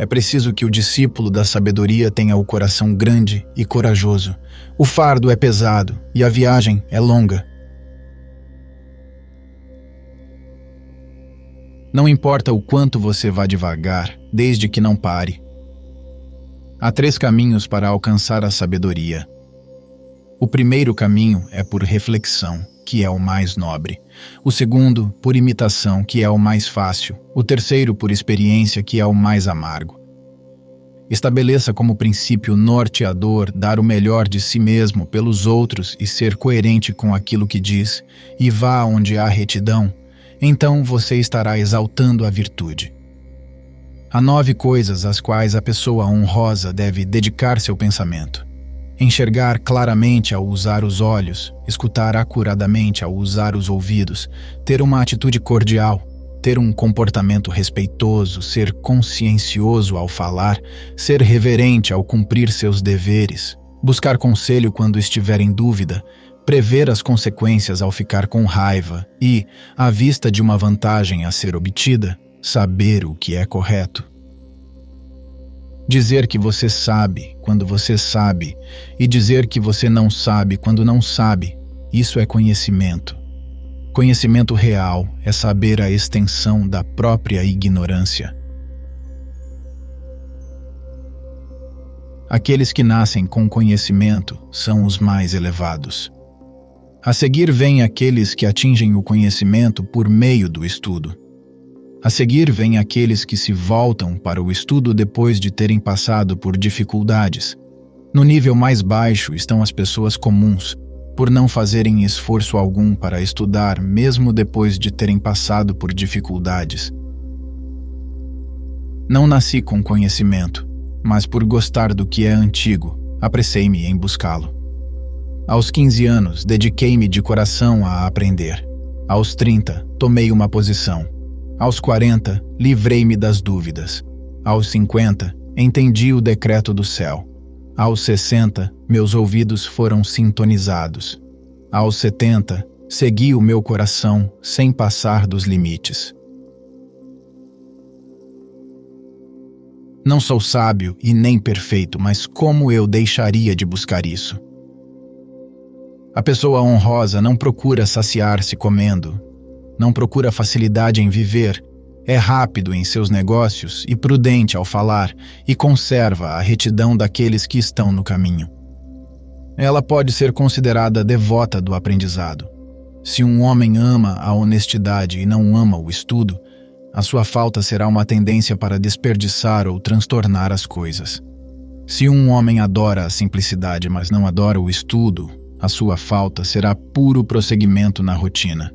É preciso que o discípulo da sabedoria tenha o coração grande e corajoso. O fardo é pesado e a viagem é longa. Não importa o quanto você vá devagar, desde que não pare. Há 3 caminhos para alcançar a sabedoria. O primeiro caminho é por reflexão, que é o mais nobre. O segundo, por imitação, que é o mais fácil. O terceiro, por experiência, que é o mais amargo. Estabeleça como princípio norteador dar o melhor de si mesmo pelos outros e ser coerente com aquilo que diz, e vá onde há retidão, então você estará exaltando a virtude. Há 9 coisas às quais a pessoa honrosa deve dedicar seu pensamento. Enxergar claramente ao usar os olhos, escutar acuradamente ao usar os ouvidos, ter uma atitude cordial, ter um comportamento respeitoso, ser consciencioso ao falar, ser reverente ao cumprir seus deveres, buscar conselho quando estiver em dúvida, prever as consequências ao ficar com raiva e, à vista de uma vantagem a ser obtida, saber o que é correto. Dizer que você sabe quando você sabe e dizer que você não sabe quando não sabe, isso é conhecimento. Conhecimento real é saber a extensão da própria ignorância. Aqueles que nascem com conhecimento são os mais elevados. A seguir vêm aqueles que atingem o conhecimento por meio do estudo. A seguir vêm aqueles que se voltam para o estudo depois de terem passado por dificuldades. No nível mais baixo estão as pessoas comuns, por não fazerem esforço algum para estudar mesmo depois de terem passado por dificuldades. Não nasci com conhecimento, mas por gostar do que é antigo, apressei-me em buscá-lo. Aos 15 anos, dediquei-me de coração a aprender. Aos 30, tomei uma posição. Aos 40, livrei-me das dúvidas. Aos 50, entendi o decreto do céu. Aos 60, meus ouvidos foram sintonizados. Aos 70, segui o meu coração sem passar dos limites. Não sou sábio e nem perfeito, mas como eu deixaria de buscar isso? A pessoa honrosa não procura saciar-se comendo, não procura facilidade em viver, é rápido em seus negócios e prudente ao falar, e conserva a retidão daqueles que estão no caminho. Ela pode ser considerada devota do aprendizado. Se um homem ama a honestidade e não ama o estudo, a sua falta será uma tendência para desperdiçar ou transtornar as coisas. Se um homem adora a simplicidade, mas não adora o estudo, a sua falta será puro prosseguimento na rotina.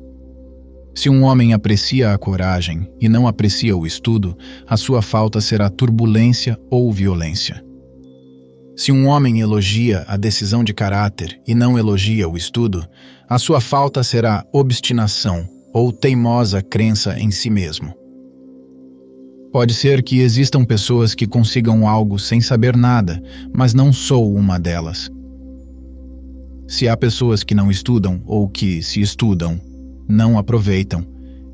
Se um homem aprecia a coragem e não aprecia o estudo, a sua falta será turbulência ou violência. Se um homem elogia a decisão de caráter e não elogia o estudo, a sua falta será obstinação ou teimosa crença em si mesmo. Pode ser que existam pessoas que consigam algo sem saber nada, mas não sou uma delas. Se há pessoas que não estudam ou que, se estudam, não aproveitam,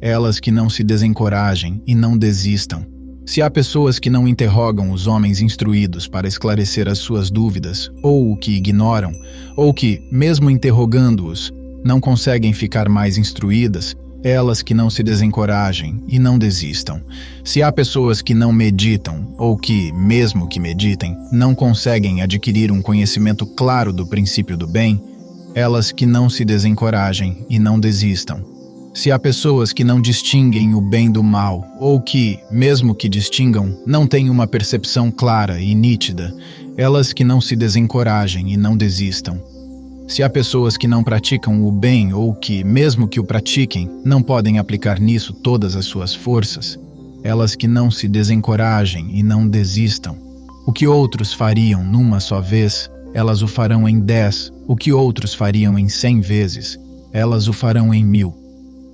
elas que não se desencorajem e não desistam. Se há pessoas que não interrogam os homens instruídos para esclarecer as suas dúvidas, ou que ignoram, ou que, mesmo interrogando-os, não conseguem ficar mais instruídas, elas que não se desencorajem e não desistam. Se há pessoas que não meditam, ou que, mesmo que meditem, não conseguem adquirir um conhecimento claro do princípio do bem, elas que não se desencorajem e não desistam. Se há pessoas que não distinguem o bem do mal, ou que, mesmo que distingam, não têm uma percepção clara e nítida, elas que não se desencorajem e não desistam. Se há pessoas que não praticam o bem ou que, mesmo que o pratiquem, não podem aplicar nisso todas as suas forças, elas que não se desencorajem e não desistam. O que outros fariam numa só vez, elas o farão em 10, o que outros fariam em 100 vezes, elas o farão em 1000.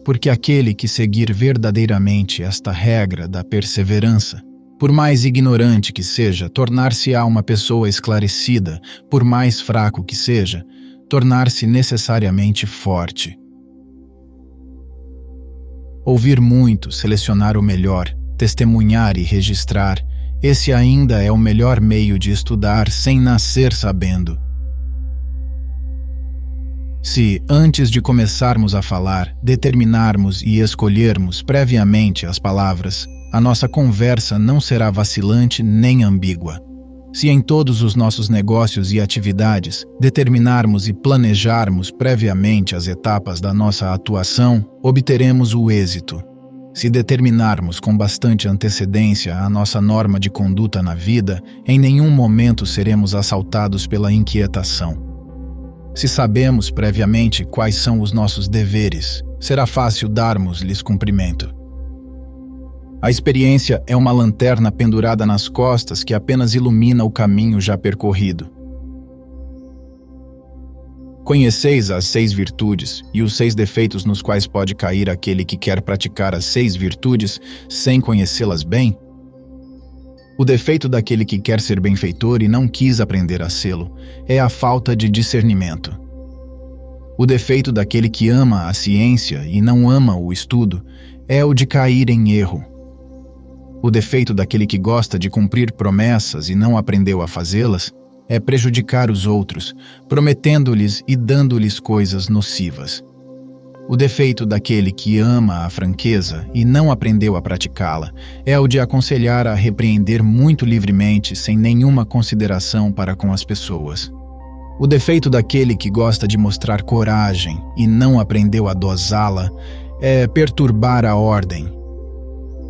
Porque aquele que seguir verdadeiramente esta regra da perseverança, por mais ignorante que seja, tornar-se-á uma pessoa esclarecida, por mais fraco que seja, tornar-se necessariamente forte. Ouvir muito, selecionar o melhor, testemunhar e registrar, Esse ainda é o melhor meio de estudar sem nascer sabendo. Se, antes de começarmos a falar, determinarmos e escolhermos previamente as palavras, a nossa conversa não será vacilante nem ambígua. Se em todos os nossos negócios e atividades determinarmos e planejarmos previamente as etapas da nossa atuação, obteremos o êxito. Se determinarmos com bastante antecedência a nossa norma de conduta na vida, em nenhum momento seremos assaltados pela inquietação. Se sabemos previamente quais são os nossos deveres, será fácil darmos-lhes cumprimento. A experiência é uma lanterna pendurada nas costas que apenas ilumina o caminho já percorrido. Conheceis as 6 virtudes e os 6 defeitos nos quais pode cair aquele que quer praticar as 6 virtudes sem conhecê-las bem? O defeito daquele que quer ser benfeitor e não quis aprender a sê-lo é a falta de discernimento. O defeito daquele que ama a ciência e não ama o estudo é o de cair em erro. O defeito daquele que gosta de cumprir promessas e não aprendeu a fazê-las é prejudicar os outros, prometendo-lhes e dando-lhes coisas nocivas. O defeito daquele que ama a franqueza e não aprendeu a praticá-la é o de aconselhar a repreender muito livremente, sem nenhuma consideração para com as pessoas. O defeito daquele que gosta de mostrar coragem e não aprendeu a dosá-la é perturbar a ordem.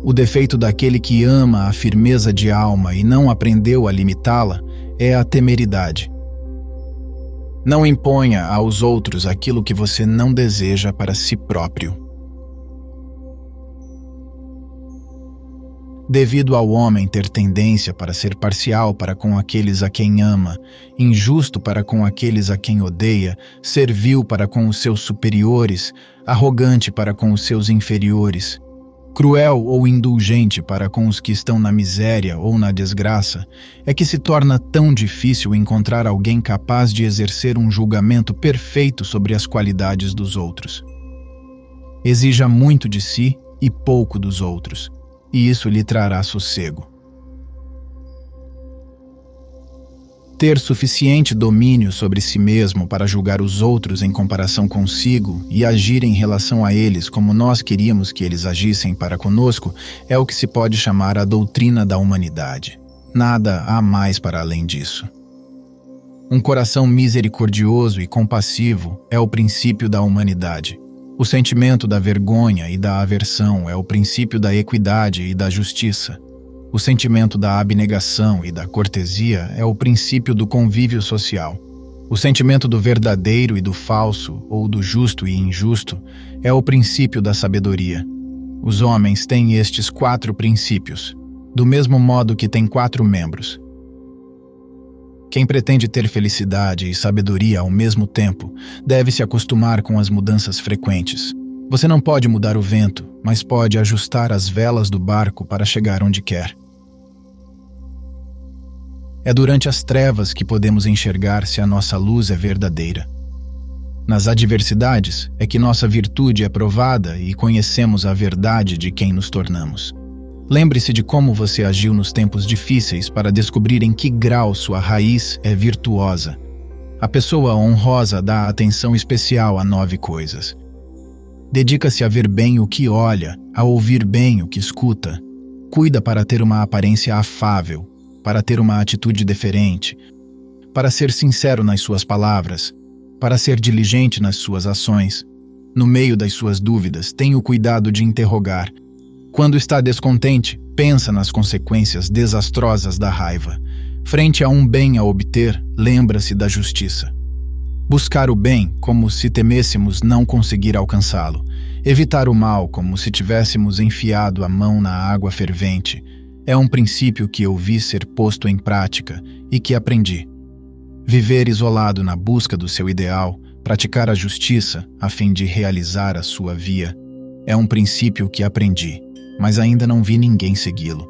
O defeito daquele que ama a firmeza de alma e não aprendeu a limitá-la é a temeridade. Não imponha aos outros aquilo que você não deseja para si próprio. Devido ao homem ter tendência para ser parcial para com aqueles a quem ama, injusto para com aqueles a quem odeia, servil para com os seus superiores, arrogante para com os seus inferiores, cruel ou indulgente para com os que estão na miséria ou na desgraça, é que se torna tão difícil encontrar alguém capaz de exercer um julgamento perfeito sobre as qualidades dos outros. Exija muito de si e pouco dos outros, e isso lhe trará sossego. Ter suficiente domínio sobre si mesmo para julgar os outros em comparação consigo e agir em relação a eles como nós queríamos que eles agissem para conosco é o que se pode chamar a doutrina da humanidade. Nada há mais para além disso. Um coração misericordioso e compassivo é o princípio da humanidade. O sentimento da vergonha e da aversão é o princípio da equidade e da justiça. O sentimento da abnegação e da cortesia é o princípio do convívio social. O sentimento do verdadeiro e do falso, ou do justo e injusto, é o princípio da sabedoria. Os homens têm estes 4 princípios, do mesmo modo que têm 4 membros. Quem pretende ter felicidade e sabedoria ao mesmo tempo deve se acostumar com as mudanças frequentes. Você não pode mudar o vento, mas pode ajustar as velas do barco para chegar onde quer. É durante as trevas que podemos enxergar se a nossa luz é verdadeira. Nas adversidades é que nossa virtude é provada e conhecemos a verdade de quem nos tornamos. Lembre-se de como você agiu nos tempos difíceis para descobrir em que grau sua raiz é virtuosa. A pessoa honrosa dá atenção especial a 9 coisas. Dedica-se a ver bem o que olha, a ouvir bem o que escuta. Cuida para ter uma aparência afável, para ter uma atitude deferente, para ser sincero nas suas palavras, para ser diligente nas suas ações. No meio das suas dúvidas, tenha o cuidado de interrogar. Quando está descontente, pensa nas consequências desastrosas da raiva. Frente a um bem a obter, lembra-se da justiça. Buscar o bem como se temêssemos não conseguir alcançá-lo. Evitar o mal como se tivéssemos enfiado a mão na água fervente. É um princípio que eu vi ser posto em prática e que aprendi. Viver isolado na busca do seu ideal, praticar a justiça a fim de realizar a sua via, é um princípio que aprendi, mas ainda não vi ninguém segui-lo.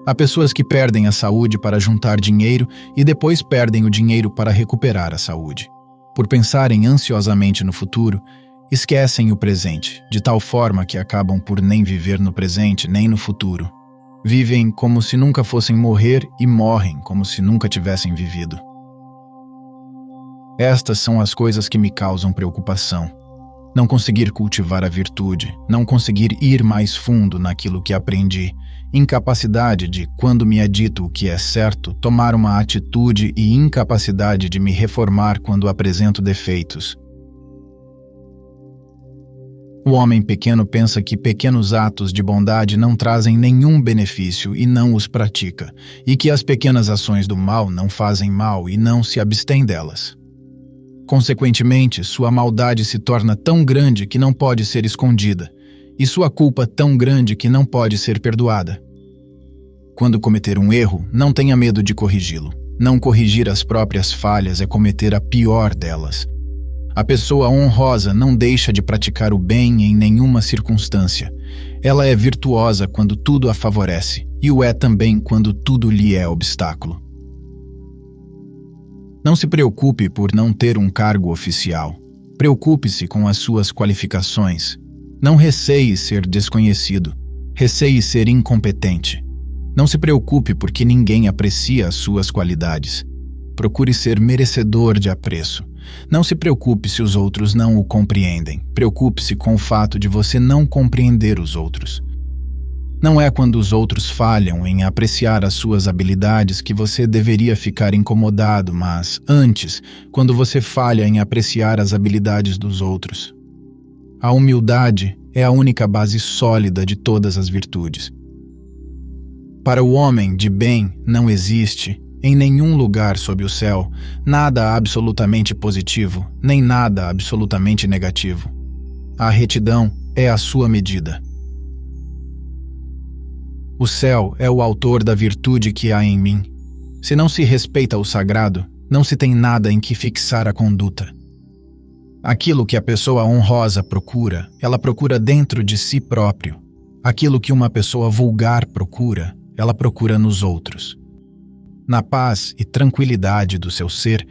Há pessoas que perdem a saúde para juntar dinheiro e depois perdem o dinheiro para recuperar a saúde. Por pensarem ansiosamente no futuro, esquecem o presente, de tal forma que acabam por nem viver no presente nem no futuro. Vivem como se nunca fossem morrer e morrem como se nunca tivessem vivido. Estas são as coisas que me causam preocupação. Não conseguir cultivar a virtude, não conseguir ir mais fundo naquilo que aprendi, incapacidade de, quando me é dito o que é certo, tomar uma atitude e incapacidade de me reformar quando apresento defeitos. O homem pequeno pensa que pequenos atos de bondade não trazem nenhum benefício e não os pratica, e que as pequenas ações do mal não fazem mal e não se abstém delas. Consequentemente, sua maldade se torna tão grande que não pode ser escondida, e sua culpa tão grande que não pode ser perdoada. Quando cometer um erro, não tenha medo de corrigi-lo. Não corrigir as próprias falhas é cometer a pior delas. A pessoa honrosa não deixa de praticar o bem em nenhuma circunstância. Ela é virtuosa quando tudo a favorece, e o é também quando tudo lhe é obstáculo. Não se preocupe por não ter um cargo oficial. Preocupe-se com as suas qualificações. Não receie ser desconhecido. Receie ser incompetente. Não se preocupe porque ninguém aprecia as suas qualidades. Procure ser merecedor de apreço. Não se preocupe se os outros não o compreendem. Preocupe-se com o fato de você não compreender os outros. Não é quando os outros falham em apreciar as suas habilidades que você deveria ficar incomodado, mas, antes, quando você falha em apreciar as habilidades dos outros. A humildade é a única base sólida de todas as virtudes. Para o homem de bem não existe, em nenhum lugar sob o céu, nada absolutamente positivo, nem nada absolutamente negativo. A retidão é a sua medida. O céu é o autor da virtude que há em mim. Se não se respeita o sagrado, não se tem nada em que fixar a conduta. Aquilo que a pessoa honrosa procura, ela procura dentro de si próprio. Aquilo que uma pessoa vulgar procura, ela procura nos outros. Na paz e tranquilidade do seu ser,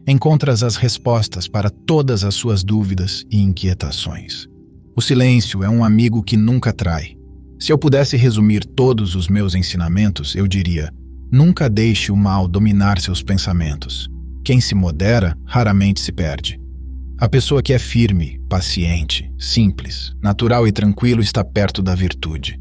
encontras as respostas para todas as suas dúvidas e inquietações. O silêncio é um amigo que nunca trai. Se eu pudesse resumir todos os meus ensinamentos, eu diria: nunca deixe o mal dominar seus pensamentos. Quem se modera, raramente se perde. A pessoa que é firme, paciente, simples, natural e tranquilo está perto da virtude.